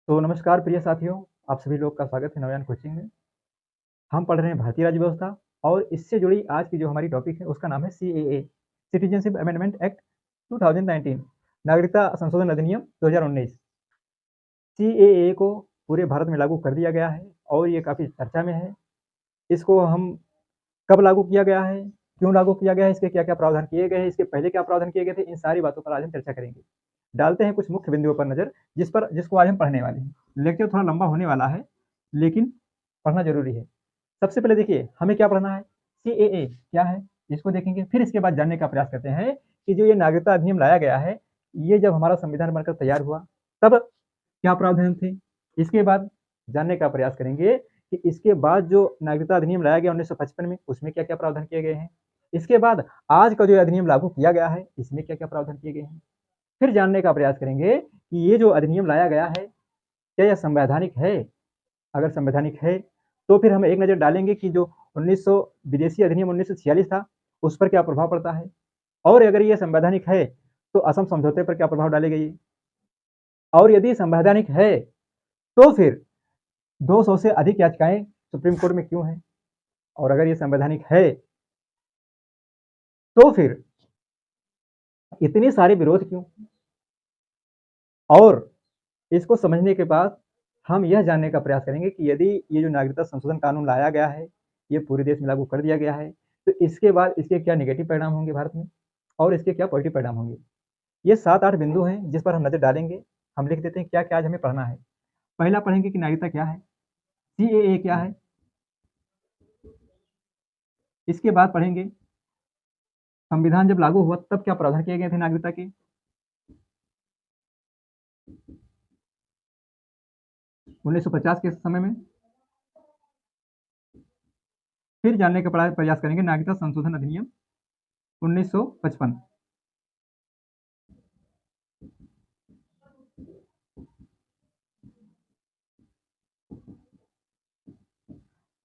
तो नमस्कार प्रिय साथियों, आप सभी लोग का स्वागत है नवयान कोचिंग में। हम पढ़ रहे हैं भारतीय राज्य व्यवस्था और इससे जुड़ी आज की जो हमारी टॉपिक है उसका नाम है सीएए सिटीजनशिप अमेंडमेंट एक्ट 2019 नागरिकता संशोधन अधिनियम 2019। सीएए को पूरे भारत में लागू कर दिया गया है और ये काफ़ी चर्चा में है। इसको हम कब लागू किया गया है, क्यों लागू किया गया है, इसके क्या-क्या प्रावधान किए गए हैं, इसके पहले क्या प्रावधान किए गए थे, इन सारी बातों पर आज हम चर्चा करेंगे। डालते हैं कुछ मुख्य बिंदुओं पर नज़र जिसको आज हम पढ़ने वाले हैं। लेक्चर थोड़ा लंबा होने वाला है, लेकिन पढ़ना ज़रूरी है। सबसे पहले देखिए हमें क्या पढ़ना है, सीएए क्या है, इसको देखेंगे। फिर इसके बाद जानने का प्रयास करते हैं कि जो ये नागरिकता अधिनियम लाया गया है, ये जब हमारा संविधान बनकर तैयार हुआ, तब क्या प्रावधान थे। इसके बाद जानने का प्रयास करेंगे कि इसके बाद जो नागरिकता अधिनियम लाया गया 1955 में, उसमें क्या-क्या प्रावधान किए गए हैं। इसके बाद आज का जो अधिनियम लागू किया गया है, इसमें क्या-क्या प्रावधान किए गए हैं। फिर जानने का प्रयास करेंगे कि ये जो अधिनियम लाया गया है, क्या यह संवैधानिक है? अगर संवैधानिक है, तो फिर हम एक नज़र डालेंगे कि जो 1900 विदेशी अधिनियम 1946 था, उस पर क्या प्रभाव पड़ता है? और अगर ये संवैधानिक है, तो असम समझौते पर क्या प्रभाव डालेगा ये? और यदि संवैधानिक है, तो फिर 200 से अधिक याचिकाएँ सुप्रीम कोर्ट में क्यों हैं? और अगर ये संवैधानिक है, तो फिर इतने सारे विरोध क्यों? और इसको समझने के बाद हम यह जानने का प्रयास करेंगे कि यदि ये जो नागरिकता संशोधन कानून लाया गया है, ये पूरे देश में लागू कर दिया गया है, तो इसके बाद इसके क्या नेगेटिव परिणाम होंगे भारत में और इसके क्या पॉजिटिव परिणाम होंगे। ये 7-8 बिंदु हैं जिस पर हम नज़र डालेंगे। हम लिख देते हैं क्या-क्या आज हमें पढ़ना है। पहला पढ़ेंगे कि नागरिकता क्या है, सीएए क्या है। इसके बाद पढ़ेंगे संविधान जब लागू हुआ तब क्या प्रावधान किए गए थे नागरिकता के। 1950 के समय में। फिर जानने का प्रयास करेंगे नागरिकता संशोधन अधिनियम 1955।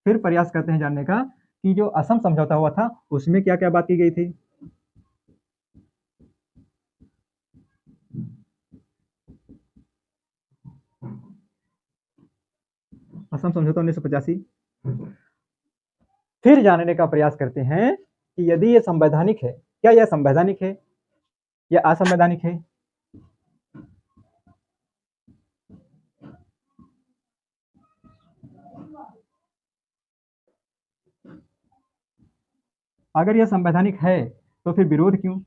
फिर प्रयास करते हैं जानने का कि जो असम समझौता हुआ था उसमें क्या-क्या बात की गई थी। असम समझौता 1985। फिर जानने का प्रयास करते हैं कि यदि ये संवैधानिक है, क्या यह संवैधानिक है या असंवैधानिक है। अगर यह संवैधानिक है तो फिर विरोध क्यों,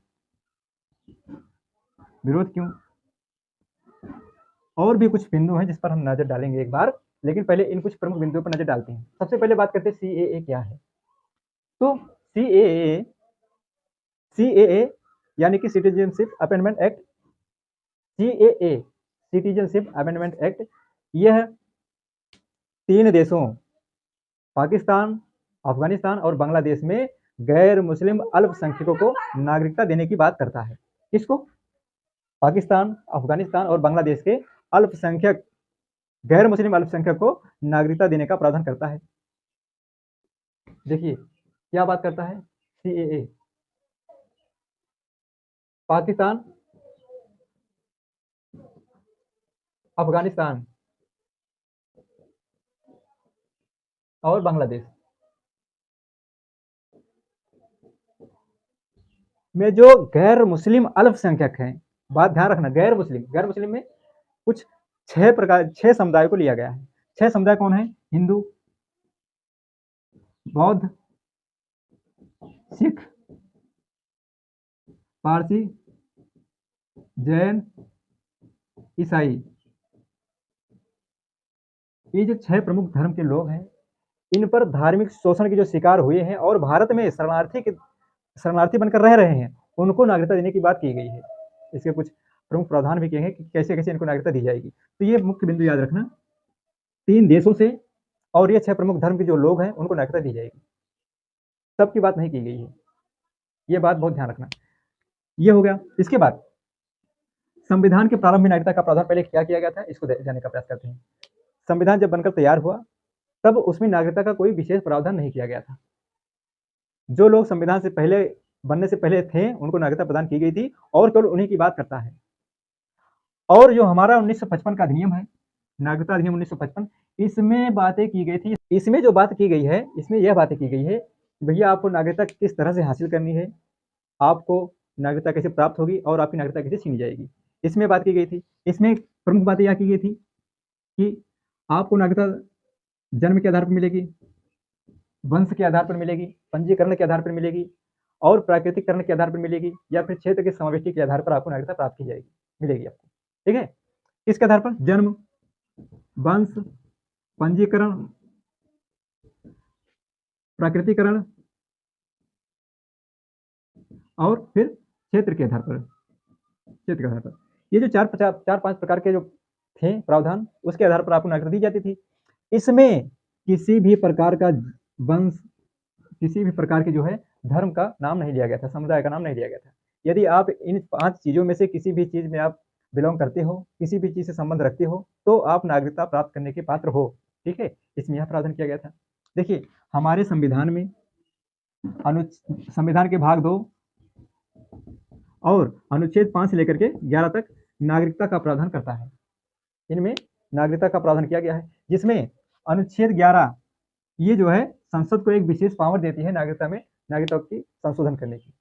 विरोध क्यों। और भी कुछ बिंदु हैं जिस पर हम नजर डालेंगे एक बार, लेकिन पहले इन कुछ प्रमुख बिंदुओं पर नजर डालते हैं। सबसे पहले बात करते हैं सीएए क्या है। तो सीएए सीएए यानी कि citizenship amendment act, CAA citizenship amendment act, यह 3 देशों पाकिस्तान, अफगानिस्तान और बांग्लादेश में गैर मुस्लिम अल्पसंख्यकों को नागरिकता देने की बात करता है। किसको? पाकिस्तान, अफगानिस्तान और बांग्लादेश के अल्पसंख्यक गैर मुस्लिम अल्पसंख्यक को नागरिकता देने का प्रावधान करता है। देखिए क्या बात करता है सीएए। पाकिस्तान, अफगानिस्तान और बांग्लादेश में जो गैर मुस्लिम अल्पसंख्यक हैं, बात ध्यान रखना, गैर मुस्लिम में कुछ 6 समुदायों को लिया गया है। 6 समुदाय कौन है? हिंदू, बौद्ध, सिख, पारसी, जैन, ईसाई। ये जो 6 प्रमुख धर्म के लोग हैं, इन पर धार्मिक शोषण के जो शिकार हुए हैं और भारत में शरणार्थी बनकर रह रहे हैं, उनको नागरिकता देने की बात की गई है। इसके कुछ प्रमुख प्रावधान भी किए हैं कि कैसे-कैसे इनको नागरिकता दी जाएगी। तो ये मुख्य बिंदु याद रखना, 3 देशों से और ये 6 प्रमुख धर्म के जो लोग हैं, उनको नागरिकता दी जाएगी। सबकी बात नहीं की गई है। ये बात बहुत ध्यान रखना। ये हो गया। इसके बाद संविधान के प्रारंभ में नागरिकता का प्रावधान पहले क्या किया गया था, इसको जानने का प्रयास करते हैं। संविधान जब बनकर तैयार हुआ, तब उसमें नागरिकता का कोई विशेष प्रावधान नहीं किया गया था। जो लोग संविधान से पहले बनने से पहले थे, उनको नागरिकता प्रदान की गई थी और केवल उन्हीं की बात करता है। और जो हमारा 1955 का अधिनियम है, नागरिकता अधिनियम 1955, इसमें बातें की गई थी, इसमें जो बात की गई है, इसमें यह बातें की गई है कि भैया आपको नागरिकता किस तरह से हासिल करनी है, आपको नागरिकता कैसे प्राप्त होगी और आपकी नागरिकता कैसे छीनी जाएगी, इसमें बात की गई थी। इसमें प्रमुख बातें यह की गई थी कि आपको नागरिकता जन्म के आधार पर मिलेगी, वंश के आधार पर मिलेगी, पंजीकरण के आधार पर मिलेगी और प्राकृतिकरण के आधार पर मिलेगी, या फिर क्षेत्र के समावेशी के आधार पर आपको नागरिकता प्राप्त की जाएगी, मिलेगी आपको। ठीक है, किसके आधार पर? जन्म, वंश, पंजीकरण, प्राकृतिकरण और फिर क्षेत्र के आधार पर, क्षेत्र के आधार पर। ये जो चार पांच प्रकार के जो थे प्रावधान, उसके आधार पर आपको नागरिकता दी जाती थी। इसमें किसी भी प्रकार का वंश, किसी भी प्रकार के जो है धर्म का नाम नहीं लिया गया था, समुदाय का नाम नहीं लिया गया था। यदि आप इन 5 चीजों में से किसी भी चीज में आप बिलोंग करते हो, किसी भी चीज से संबंध रखते हो, तो आप नागरिकता प्राप्त करने के पात्र हो। ठीक है, इसमें यह प्रावधान किया गया था। देखिए, हमारे संविधान में संविधान के भाग 2 और अनुच्छेद 5 से लेकर के 11 तक नागरिकता का प्रावधान करता है। इनमें नागरिकता का प्रावधान किया गया है, जिसमें अनुच्छेद 11 ये जो है संसद को एक विशेष पावर देती है नागरिकता में, नागरिकता की संशोधन करने की।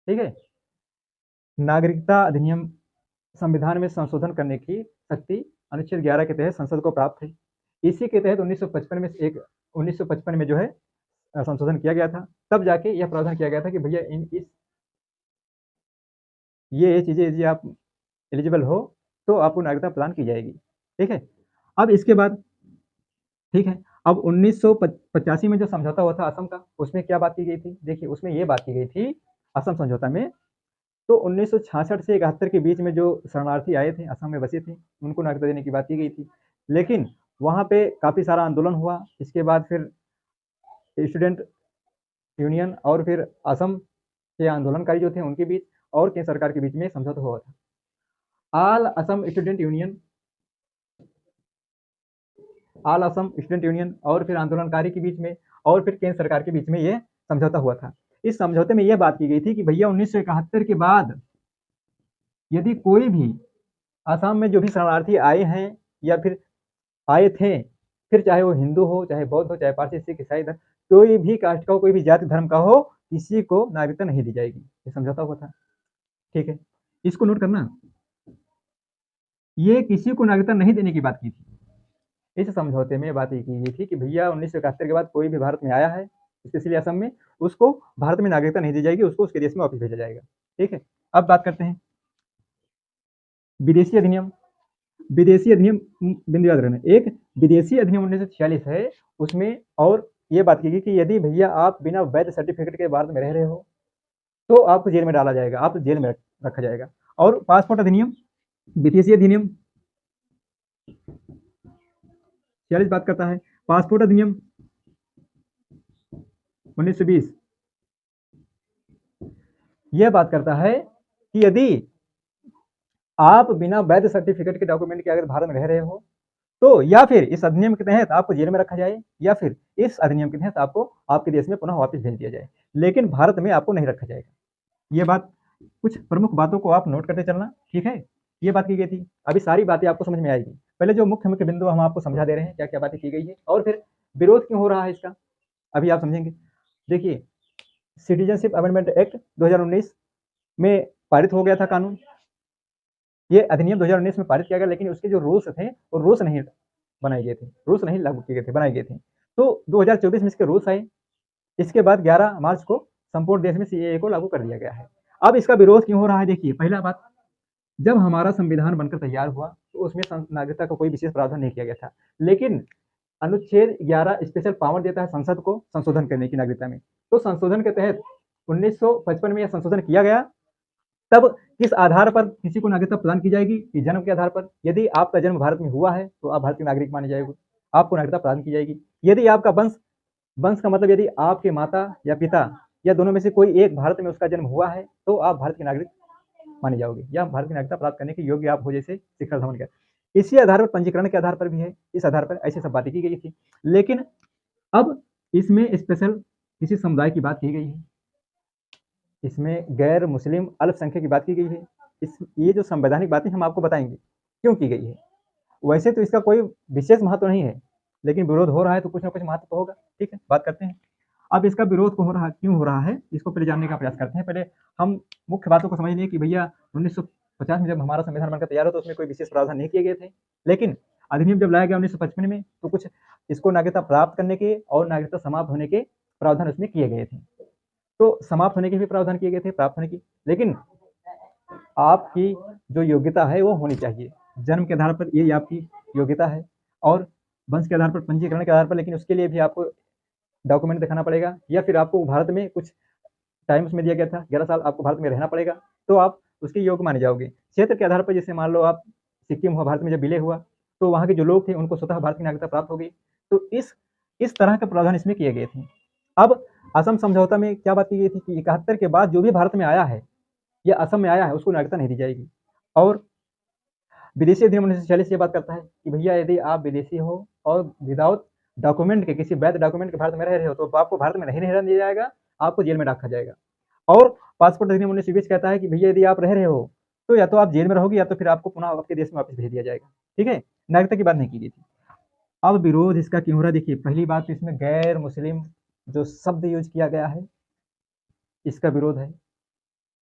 ठीक है, नागरिकता अधिनियम संविधान में संशोधन करने की शक्ति अनुच्छेद 11 के तहत संसद को प्राप्त है। इसी के तहत 1955 में जो है संशोधन किया गया था। तब जाके यह प्रावधान किया गया था कि भैया ये चीजें यदि आप एलिजिबल हो तो आपको नागरिकता प्रदान की जाएगी। ठीक है, अब इसके बाद, ठीक है, अब 1985 में जो समझौता हुआ था असम का, उसमें क्या बात की गई थी? देखिए, उसमें ये बात की गई थी असम समझौता में, तो 1966 से 71 के बीच में जो शरणार्थी आए थे, असम में बसे थे, उनको नागरिकता देने की बात की गई थी। लेकिन वहाँ पे काफ़ी सारा आंदोलन हुआ। इसके बाद फिर स्टूडेंट यूनियन और फिर असम के आंदोलनकारी जो थे उनके बीच और केंद्र सरकार के बीच में समझौता हुआ था। ऑल असम स्टूडेंट यूनियन और फिर आंदोलनकारी के बीच में और फिर केंद्र सरकार के बीच में ये समझौता हुआ था। इस समझौते में यह बात की गई थी कि भैया 1971 के बाद यदि कोई भी असम में जो भी शरणार्थी आए हैं या फिर आए थे, फिर चाहे वो हिंदू हो, चाहे बौद्ध हो, चाहे पारसी, सिख, ईसाई, कोई भी कास्ट का हो, कोई भी जाति धर्म का हो, किसी को नागरिकता नहीं दी जाएगी। ये समझौता हुआ था। ठीक है, इसको नोट करना, ये किसी को नागरिकता नहीं देने की बात की थी। इस समझौते में बात ये की गई थी कि भैया 1971 के बाद कोई भी भारत में आया है, स्पेशली असम में, उसको भारत में नागरिकता नहीं दी जाएगी, उसको उसके देश में वापस भेजा जाएगा। ठीक है, अब बात करते हैं विदेशी अधिनियम। विदेशी अधिनियम बिंदु याद रखना, एक विदेशी अधिनियम 1946 है, उसमें और ये बात की गई कि यदि भैया आप बिना वैध सर्टिफिकेट के भारत में रह रहे हो तो आपको जेल में डाला जाएगा, आप जेल में रखा जाएगा। और पासपोर्ट अधिनियम, विदेशी अधिनियम 46 बात करता है। पासपोर्ट अधिनियम 1920 यह बात करता है कि यदि आप बिना वैध सर्टिफिकेट के डॉक्यूमेंट के अगर भारत में रह रहे हो तो या फिर इस अधिनियम के तहत आपको जेल में रखा जाए या फिर इस अधिनियम के तहत आपको आपके देश में पुनः वापस भेज दिया जाए, लेकिन भारत में आपको नहीं रखा जाएगा। ये बात, कुछ प्रमुख बातों को आप नोट करते चलना। ठीक है, ये बात की गई थी। अभी सारी बातें आपको समझ में आएगी। पहले जो मुख्य मुख्य बिंदु हम आपको समझा दे रहे हैं, क्या क्या बातें की गई है और फिर विरोध क्यों हो रहा है इसका, अभी आप समझेंगे। देखिए, सिटीजनशिप अमेंडमेंट एक्ट 2019 में पारित हो गया था कानून। ये अधिनियम 2019 में पारित किया गया, लेकिन उसके जो रूल्स थे वो रूल्स नहीं बनाए गए थे, रूल्स नहीं लागू किए गए थे, बनाए गए थे। तो 2024 में इसके रूल्स आए। इसके बाद 11 मार्च को संपूर्ण देश में सीएए को लागू कर दिया गया है। अब इसका विरोध क्यों हो रहा है? देखिए, पहला बात, जब हमारा संविधान बनकर तैयार हुआ तो उसमें नागरिकता का कोई विशेष प्रावधान नहीं किया गया था, लेकिन अनुच्छेद 11 स्पेशल पावर देता है संसद को संशोधन करने की नागरिकता में। तो संशोधन के तहत 1955 में यह संशोधन किया गया। तब किस आधार पर किसी को नागरिकता प्रदान की जाएगी? कि जन्म के आधार पर। यदि आपका जन्म भारत में हुआ है तो आप भारत के नागरिक माने जाएंगे, आपको नागरिकता प्रदान की जाएगी। यदि आपका वंश का मतलब यदि आपके माता या पिता या दोनों में से कोई एक भारत में उसका जन्म हुआ है तो आप भारत के नागरिक माने जाओगे या भारत की नागरिकता प्राप्त करने के योग्य आप हो, जैसे शिक्षा भ्रमण का। इसी आधार पर पंजीकरण के आधार पर भी है, इस आधार पर ऐसी सब बातें की गई थी। लेकिन अब इसमें स्पेशल किसी समुदाय की बात की गई है, इसमें गैर मुस्लिम अल्पसंख्यक की बात की गई है। ये जो संवैधानिक बातें हम आपको बताएंगे क्यों की गई है। वैसे तो इसका कोई विशेष महत्व नहीं है, लेकिन विरोध हो रहा है तो कुछ ना कुछ महत्व तो होगा। ठीक है, बात करते हैं। अब इसका विरोध क्यों हो रहा है, इसको पहले जानने का प्रयास करते हैं। पहले हम मुख्य बातों को समझ लें कि भैया 1950 में जब हमारा संविधान बनकर तैयार हो तो उसमें कोई विशेष प्रावधान नहीं किए गए थे, लेकिन अधिनियम जब लाया गया 1955 में तो कुछ इसको नागरिकता प्राप्त करने के और नागरिकता समाप्त होने के प्रावधान उसमें किए गए थे। तो समाप्त होने के भी प्रावधान किए गए थे, प्राप्त होने की, लेकिन आपकी जो योग्यता है वो होनी चाहिए। जन्म के आधार पर ये आपकी योग्यता है, और वंश के आधार पर, पंजीकरण के आधार पर, लेकिन उसके लिए भी आपको डॉक्यूमेंट दिखाना पड़ेगा, या फिर आपको भारत में कुछ टाइम उसमें दिया गया था 11 साल आपको भारत में रहना पड़ेगा, तो आप उसके योग्य माने जाओगे। क्षेत्र के आधार पर जैसे मान लो आप सिक्किम हुआ, भारत में जब विलय हुआ तो वहाँ के जो लोग थे उनको स्वतः भारत की नागरिकता प्राप्त हो गई। तो इस तरह के प्रावधान इसमें किए गए थे। अब असम समझौता में क्या बात की गई थी कि 71 के बाद जो भी भारत में आया है या असम में आया है उसको नागरिकता नहीं दी जाएगी। और विदेशी अधिनियम 1946 ये बात करता है कि भैया यदि आप विदेशी हो और विदाउट डॉक्यूमेंट के, किसी वैध डॉक्यूमेंट के भारत में रह रहे हो तो आपको भारत में नहीं रहने दिया जाएगा, आपको जेल में रखा जाएगा। और पासपोर्ट अधिनियम 1920 कहता है कि भैया यदि आप रह रहे हो तो या तो आप जेल में रहोगे या तो फिर आपको पुनः आपके देश में वापस भेज दिया जाएगा। ठीक है, नागरिकता की बात नहीं की गई थी। अब विरोध इसका क्यों हो रहा है, देखिए पहली बात तो इसमें गैर मुस्लिम जो शब्द यूज किया गया है इसका विरोध है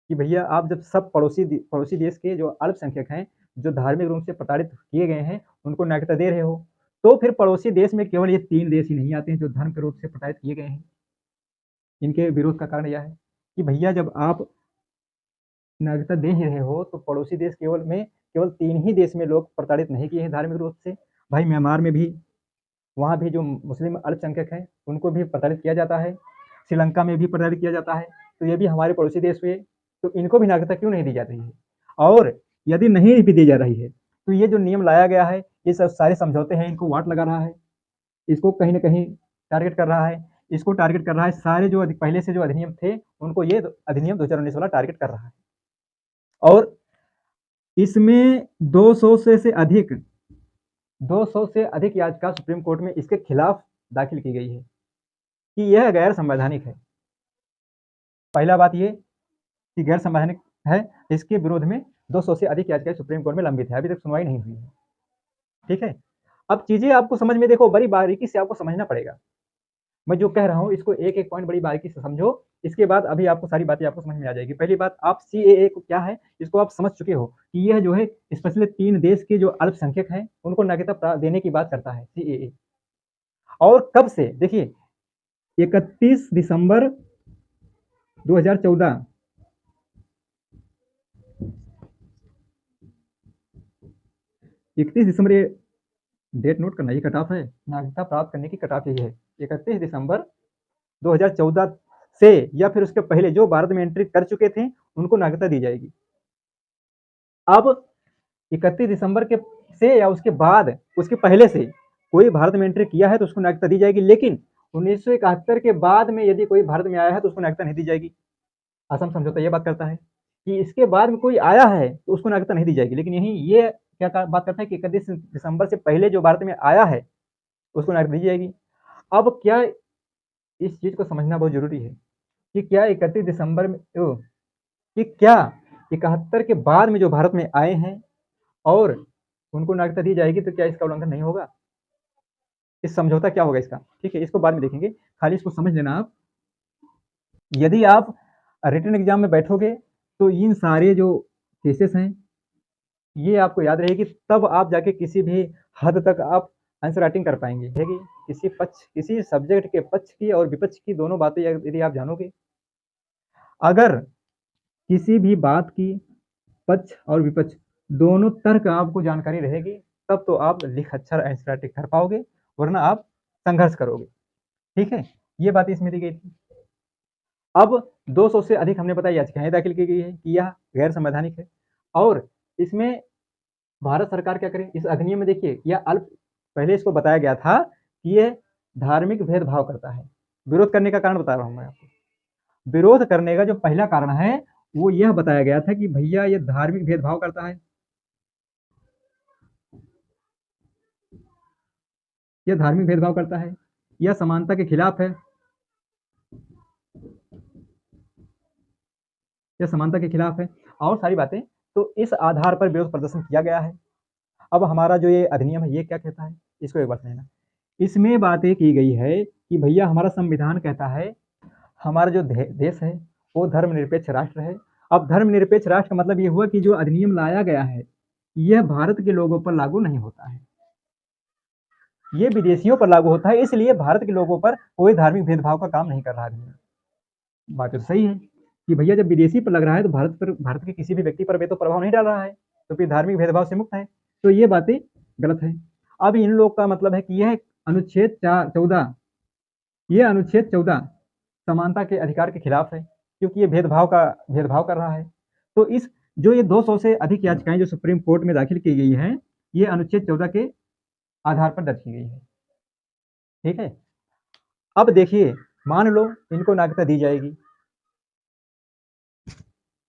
कि भैया आप जब सब पड़ोसी देश के जो अल्पसंख्यक हैं, जो धार्मिक रूप से प्रताड़ित किए गए हैं, उनको नागरिकता दे रहे हो, तो फिर पड़ोसी देश में केवल ये 3 देश ही नहीं आते हैं जो धर्म के रूप से प्रताड़ित किए गए हैं। इनके विरोध का कारण यह है कि भैया जब आप नागरिकता दे ही रहे हो तो पड़ोसी देश केवल 3 ही देश में लोग प्रताड़ित नहीं किए हैं धार्मिक रूप से। भाई म्यांमार में भी, वहाँ भी जो मुस्लिम अल्पसंख्यक हैं उनको भी प्रताड़ित किया जाता है, श्रीलंका में भी प्रताड़ित किया जाता है, तो ये भी हमारे पड़ोसी देश हुए, तो इनको भी नागरिकता क्यों नहीं दी जा रही है? और यदि नहीं भी दी जा रही है तो ये जो नियम लाया गया है, ये सब सारे समझौते हैं, इनको वाट लगा रहा है, इसको कहीं ना कहीं टारगेट कर रहा है, इसको टारगेट कर रहा है। सारे जो पहले से जो अधिनियम थे उनको ये अधिनियम 2019 वाला टारगेट कर रहा है। और इसमें 200 से अधिक याचिका सुप्रीम कोर्ट में इसके खिलाफ दाखिल की गई है कि यह गैर संवैधानिक है। पहला बात ये कि गैर संवैधानिक है, इसके विरोध में 200 से अधिक याचिकाएं सुप्रीम कोर्ट में लंबित है, अभी तक सुनवाई नहीं हुई है। ठीक है, अब चीजें आपको समझ में, देखो बड़ी बारीकी से आपको समझना पड़ेगा। मैं जो कह रहा हूँ इसको एक एक पॉइंट बड़ी बारीकी से समझो, इसके बाद अभी आपको सारी बातें आपको समझ में आ जाएगी। पहली बात, आप सीएए को क्या है इसको आप समझ चुके हो कि यह जो है स्पेशली 3 देश के जो अल्पसंख्यक हैं उनको नागरिकता देने की बात करता है सीएए। और कब से, देखिए 31 दिसंबर 2014, 31 दिसंबर, ये डेट नोट करना, ये कट ऑफ है नागरिकता प्राप्त करने की, कट ऑफ यही है 31 दिसंबर 2014 से, या फिर उसके पहले जो भारत में एंट्री कर चुके थे उनको नागरिकता दी जाएगी। अब 31 दिसंबर के से या उसके बाद, उसके पहले से कोई भारत में एंट्री किया है तो उसको नागरिकता दी जाएगी, लेकिन 1971 के बाद में यदि कोई भारत में आया है तो उसको नागरिकता नहीं दी जाएगी। असम समझौता ये बात करता है कि इसके बाद में कोई आया है तो उसको नागरिकता नहीं दी जाएगी, लेकिन यही ये क्या बात करता है कि 31 दिसंबर से पहले जो भारत में आया है उसको नागरिकता दी जाएगी। अब क्या इस चीज को समझना बहुत जरूरी है कि क्या 31 दिसंबर में कि क्या 71 के बाद में जो भारत में आए हैं और उनको नागरिकता दी जाएगी तो क्या इसका उल्लंघन नहीं होगा? इस समझौता क्या होगा इसका? ठीक है, इसको बाद में देखेंगे, खाली इसको समझ लेना आप। यदि आप रिटन एग्जाम में बैठोगे तो इन सारे जो केसेस हैं ये आपको याद रहेगी, तब आप जाके किसी भी हद तक आप आंसर राइटिंग कर पाएंगे। है किसी सब्जेक्ट के पक्ष की और विपक्ष की दोनों बातें यदि आप जानोगे, अगर किसी भी बात की पक्ष और विपक्ष दोनों तर्क आपको जानकारी रहेगी, तब तो आप लिख अक्षर आंसर राइटिंग कर पाओगे, वरना आप संघर्ष करोगे। ठीक है, ये बात इसमें दी गई थी। अब 200 से अधिक हमने बताया याचिकाएं दाखिल की गई है कि यह गैर संवैधानिक है, और इसमें भारत सरकार क्या करे, इस अधिनियम में देखिए यह पहले इसको बताया गया था कि यह धार्मिक भेदभाव करता है। विरोध करने का कारण बता रहा हूं मैं आपको। विरोध करने का जो पहला कारण है वो यह बताया गया था कि भैया ये धार्मिक भेदभाव करता है, यह धार्मिक भेदभाव करता है, यह समानता के खिलाफ है, यह समानता के खिलाफ है, और सारी बातें। तो इस आधार पर विरोध प्रदर्शन किया गया है। अब हमारा जो ये अधिनियम है ये क्या कहता है, इसको एक बार समझना। इसमें बातें की गई है कि भैया हमारा संविधान कहता है हमारा जो देश है वो धर्मनिरपेक्ष राष्ट्र है। अब धर्मनिरपेक्ष राष्ट्र का मतलब ये हुआ कि जो अधिनियम लाया गया है यह भारत के लोगों पर लागू नहीं होता है, ये विदेशियों पर लागू होता है, इसलिए भारत के लोगों पर कोई धार्मिक भेदभाव का काम नहीं कर रहा है। बात तो सही है कि भैया जब विदेशी पर लग रहा है तो भारत के किसी भी व्यक्ति पर तो प्रभाव नहीं डाल रहा है, तो फिर धार्मिक भेदभाव से मुक्त है, तो ये बातें गलत है। अब इन लोग का मतलब है कि यह अनुच्छेद 14 ये अनुच्छेद 14 समानता के अधिकार के खिलाफ है, क्योंकि ये भेदभाव कर रहा है। तो इस जो ये 200 से अधिक याचिकाएं जो सुप्रीम कोर्ट में दाखिल की गई हैं ये अनुच्छेद 14 के आधार पर दर्ज की गई है। ठीक है, अब देखिए मान लो इनको नागरिकता दी जाएगी,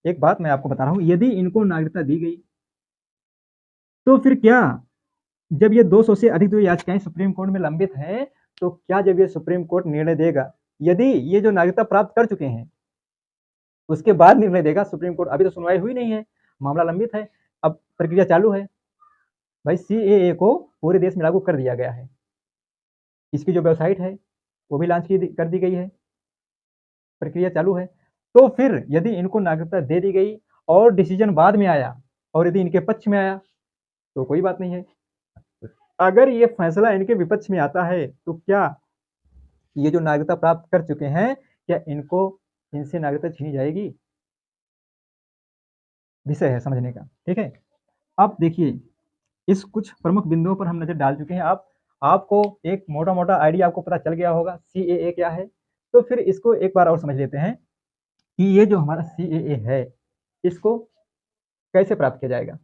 एक बात मैं आपको बता रहा हूं, यदि इनको नागरिकता दी गई तो फिर क्या जब ये 200 से अधिक जो याचिकाएं सुप्रीम कोर्ट में लंबित हैं तो क्या जब ये सुप्रीम कोर्ट निर्णय देगा, यदि ये जो नागरिकता प्राप्त कर चुके हैं उसके बाद निर्णय देगा सुप्रीम कोर्ट, अभी तो सुनवाई हुई नहीं है, मामला लंबित है, अब प्रक्रिया चालू है। भाई सीएए को पूरे देश में लागू कर दिया गया है, इसकी जो वेबसाइट है वो भी लॉन्च कर दी गई है, प्रक्रिया चालू है। तो फिर यदि इनको नागरिकता दे दी गई और डिसीजन बाद में आया और यदि इनके पक्ष में आया तो कोई बात नहीं है, अगर ये फैसला इनके विपक्ष में आता है तो क्या ये जो नागरिकता प्राप्त कर चुके हैं क्या इनसे नागरिकता छीनी जाएगी, विषय है समझने का। ठीक है, अब देखिए इस कुछ प्रमुख बिंदुओं पर हम नजर डाल चुके हैं, आपको एक मोटा मोटा आइडिया आपको पता चल गया होगा सीएए क्या है। तो फिर इसको एक बार और समझ लेते हैं कि ये जो हमारा सीएए है इसको कैसे प्राप्त किया जाएगा।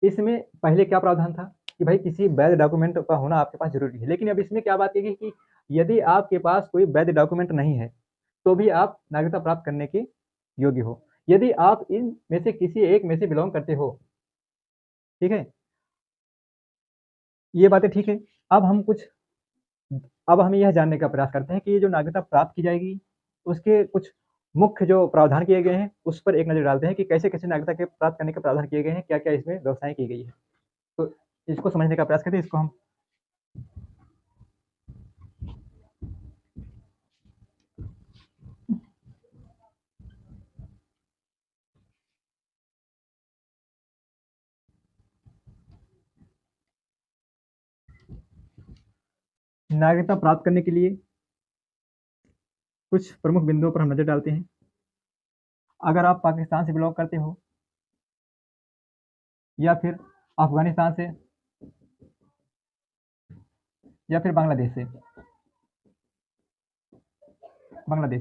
इसमें पहले क्या प्रावधान था कि भाई किसी वैध डॉक्यूमेंट का होना आपके पास जरूरी है, लेकिन अब इसमें क्या बात की कि यदि आपके पास कोई वैध डॉक्यूमेंट नहीं है तो भी आप नागरिकता प्राप्त करने के योग्य हो, यदि आप इन में से किसी एक में से बिलोंग करते हो। ठीक है, ये बातें ठीक है। अब हम यह जानने का प्रयास करते हैं कि ये जो नागरिकता प्राप्त की जाएगी उसके कुछ मुख्य जो प्रावधान किए गए हैं उस पर एक नजर डालते हैं कि कैसे कैसे नागरिकता के प्राप्त करने के प्रावधान किए गए हैं, क्या क्या इसमें व्यवस्थाएं की गई है। तो इसको समझने का प्रयास करते हैं, इसको हम नागरिकता प्राप्त करने के लिए कुछ प्रमुख बिंदुओं पर हम नजर डालते हैं। अगर आप पाकिस्तान से बिलोंग करते हो या फिर अफगानिस्तान से या फिर बांग्लादेश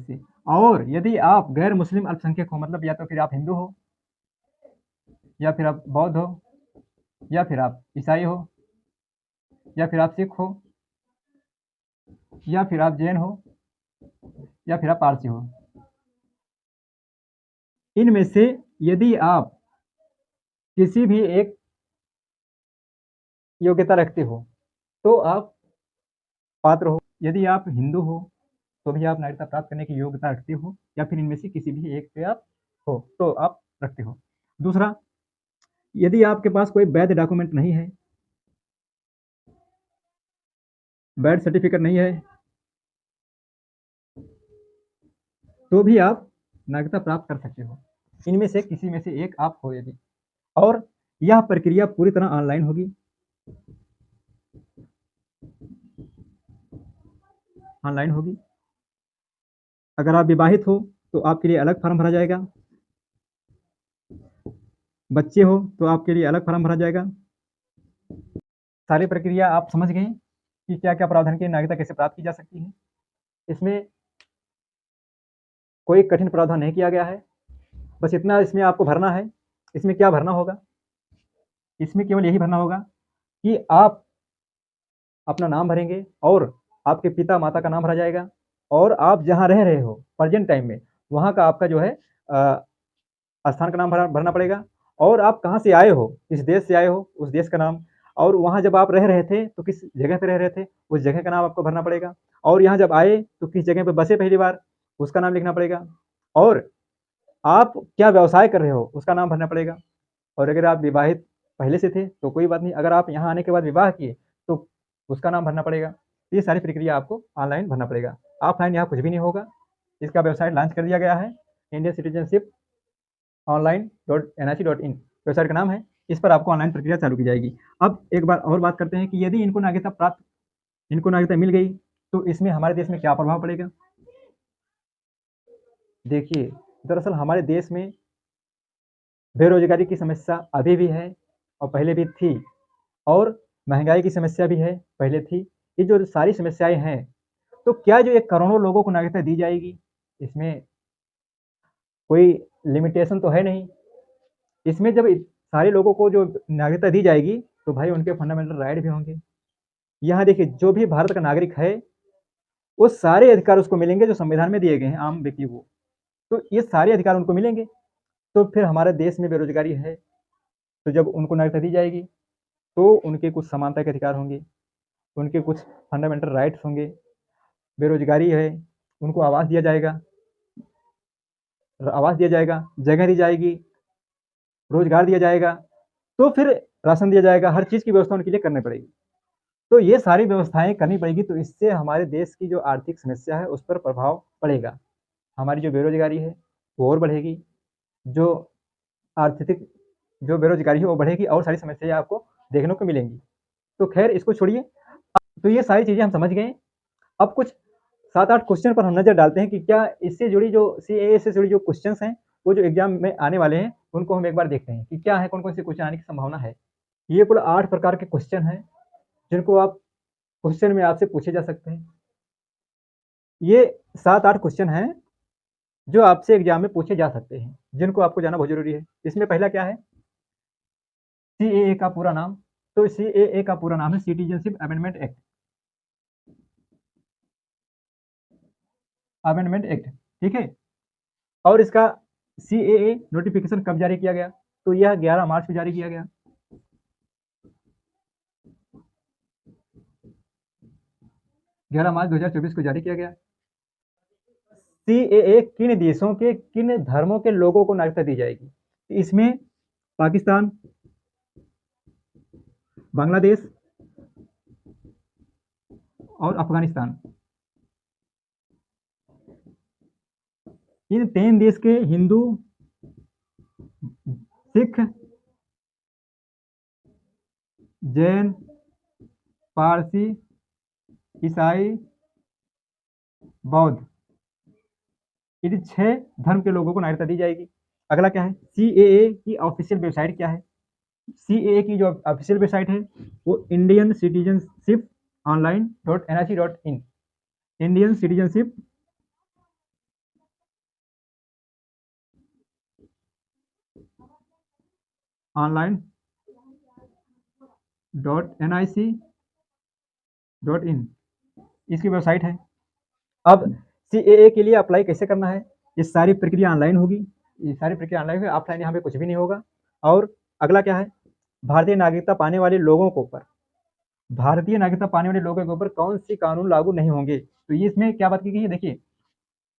से, और यदि आप गैर मुस्लिम अल्पसंख्यक हो, मतलब या तो फिर आप हिंदू हो या फिर आप बौद्ध हो या फिर आप ईसाई हो या फिर आप सिख हो या फिर आप जैन हो या फिर आप पारसी हो, इनमें से यदि आप किसी भी एक योग्यता रखते हो तो आप पात्र हो। यदि आप हिंदू हो तो भी आप नागरिकता प्राप्त करने की योग्यता रखते हो, या फिर इनमें से किसी भी एक पे आप हो तो आप रखते हो। दूसरा, यदि आपके पास कोई वैध डॉक्यूमेंट नहीं है, वैध सर्टिफिकेट नहीं है, तो भी आप नागरिकता प्राप्त कर सकते हो, इनमें से किसी में से एक आप हो यदि। और यह प्रक्रिया पूरी तरह ऑनलाइन होगी, अगर आप विवाहित हो तो आपके लिए अलग फॉर्म भरा जाएगा, बच्चे हो तो आपके लिए अलग फॉर्म भरा जाएगा। सारी प्रक्रिया आप समझ गए कि क्या क्या प्रावधान की नागरिकता कैसे प्राप्त की जा सकती है। इसमें कोई कठिन प्रावधान नहीं किया गया है, बस इतना इसमें आपको भरना है। इसमें क्या भरना होगा, इसमें केवल यही भरना होगा कि आप अपना नाम भरेंगे और आपके पिता माता का नाम भरा जाएगा, और आप जहाँ रह रहे हो प्रेजेंट टाइम में वहाँ का आपका जो है स्थान का नाम भरना पड़ेगा, और आप कहाँ से आए हो, किस देश से आए हो उस देश का नाम, और वहाँ जब आप रह रहे थे तो किस जगह पे रह रहे थे उस जगह का नाम आपको भरना पड़ेगा, और यहाँ जब आए तो किस जगह पे बसे पहली बार उसका नाम लिखना पड़ेगा, और आप क्या व्यवसाय कर रहे हो उसका नाम भरना पड़ेगा, और अगर आप विवाहित पहले से थे तो कोई बात नहीं, अगर आप यहाँ आने के बाद विवाह किए तो उसका नाम भरना पड़ेगा। ये सारी प्रक्रिया आपको ऑनलाइन भरना पड़ेगा, ऑफलाइन यहाँ कुछ भी नहीं होगा। इसका वेबसाइट लॉन्च कर दिया गया है, इंडियन सिटीजनशिप online.nic.in वेबसाइट का नाम है। इस पर आपको ऑनलाइन प्रक्रिया चालू की जाएगी। अब एक बार और बात करते हैं कि यदि इनको नागरिकता मिल गई तो इसमें हमारे देश में क्या प्रभाव पड़ेगा। देखिए, दरअसल हमारे देश में बेरोजगारी की समस्या अभी भी है और पहले भी थी, और महंगाई की समस्या भी है, पहले थी। ये जो सारी समस्याएं हैं, तो क्या जो ये करोड़ों लोगों को नागरिकता दी जाएगी, इसमें कोई लिमिटेशन तो है नहीं। इसमें जब सारे लोगों को जो नागरिकता दी जाएगी तो भाई उनके फंडामेंटल राइट भी होंगे। यहाँ देखिए, जो भी भारत का नागरिक है वो सारे अधिकार उसको मिलेंगे जो संविधान में दिए गए हैं आम व्यक्ति को, तो ये सारे अधिकार उनको मिलेंगे। तो फिर हमारे देश में बेरोजगारी है, तो जब उनको नागरिकता दी जाएगी तो उनके कुछ समानता के अधिकार होंगे, उनके कुछ फंडामेंटल राइट्स होंगे। बेरोजगारी है, उनको आवास दिया जाएगा, जगह दी जाएगी, रोजगार दिया जाएगा, तो फिर राशन दिया जाएगा, हर चीज़ की व्यवस्था उनके लिए करनी पड़ेगी। तो ये सारी व्यवस्थाएं करनी पड़ेगी, तो इससे हमारे देश की जो आर्थिक समस्या है उस पर प्रभाव पड़ेगा। हमारी जो बेरोजगारी है वो और बढ़ेगी, जो आर्थिक जो बेरोजगारी है वो बढ़ेगी, और सारी समस्याएं आपको देखने को मिलेंगी। तो खैर इसको छोड़िए, तो ये सारी चीज़ें हम समझ गए। अब कुछ 7-8 क्वेश्चन पर हम नज़र डालते हैं कि क्या इससे जुड़ी जो सीएए से जुड़ी जो क्वेश्चंस हैं वो जो एग्जाम में आने वाले हैं उनको हम एक बार देखते हैं कि क्या है, कौन-कौन से क्वेश्चन आने की संभावना है। ये कुल 8 प्रकार के क्वेश्चन हैं जिनको आप क्वेश्चन में आपसे पूछे जा सकते हैं। ये 7-8 क्वेश्चन हैं जो आपसे एग्जाम में पूछे जा सकते हैं, जिनको आपको जानना बहुत जरूरी है। इसमें पहला क्या है, सीएए का पूरा नाम। तो सीएए का पूरा नाम है सिटीजनशिप अमेंडमेंट एक्ट। ठीक है। और इसका सीएए नोटिफिकेशन कब जारी किया गया, तो यह 11 मार्च को जारी किया गया। 11 मार्च 2024 को जारी किया गया। सीएए किन देशों के किन धर्मों के लोगों को नागरिकता दी जाएगी, इसमें पाकिस्तान, बांग्लादेश और अफगानिस्तान, इन 3 देश के हिंदू, सिख, जैन, पारसी, ईसाई, बौद्ध, इन 6 धर्म के लोगों को नागरिकता दी जाएगी। अगला क्या है, सीएए की ऑफिशियल वेबसाइट क्या है। सीएए की जो ऑफिशियल वेबसाइट है वो Indian citizenship online.nic.in, Indian citizenship online.nic.in इसकी वेबसाइट है। अब सीएए के लिए अप्लाई कैसे करना है, ये सारी प्रक्रिया ऑनलाइन होगी। ये सारी प्रक्रिया ऑनलाइन है, ऑफलाइन यहाँ पे कुछ भी नहीं होगा। और अगला क्या है, भारतीय नागरिकता पाने वाले लोगों के ऊपर कौन सी कानून लागू नहीं होंगे। तो ये इसमें क्या बात की गई है, देखिए,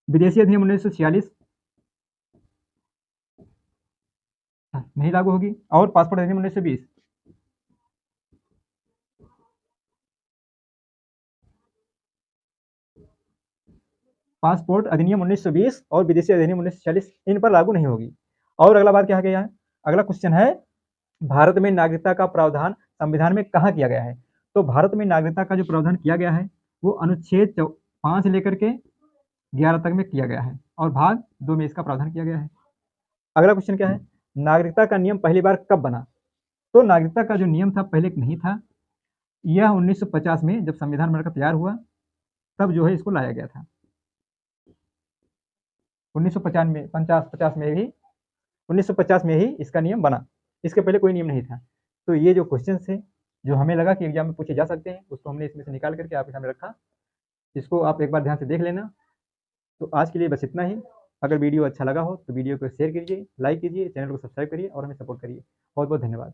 विदेशी अधिनियम 1946 नहीं लागू होगी, और पासपोर्ट अधिनियम 1920, पासपोर्ट अधिनियम 1920 और विदेशी अधिनियम 1946 इन पर लागू नहीं होगी। और अगला बात क्या गया है, अगला क्वेश्चन है, भारत में नागरिकता का प्रावधान संविधान में कहाँ किया गया है। तो भारत में नागरिकता का जो प्रावधान किया गया है वो अनुच्छेद 5 लेकर के 11 तक में किया गया है, और भाग 2 में इसका प्रावधान किया गया है। अगला क्वेश्चन क्या है, नागरिकता का नियम पहली बार कब बना। तो नागरिकता का जो नियम था पहले नहीं था, यह 1950 में जब संविधान बनकर तैयार हुआ तब जो है इसको लाया गया था। 1950 में 1950 में ही इसका नियम बना, इसके पहले कोई नियम नहीं था। तो ये जो क्वेश्चन थे जो हमें लगा कि एग्जाम में पूछे जा सकते हैं, उसको हमने इसमें से निकाल करके आपके सामने रखा। इसको आप एक बार ध्यान से देख लेना। तो आज के लिए बस इतना ही। अगर वीडियो अच्छा लगा हो तो वीडियो को शेयर कीजिए, लाइक कीजिए, चैनल को सब्सक्राइब करिए और हमें सपोर्ट करिए। बहुत बहुत धन्यवाद।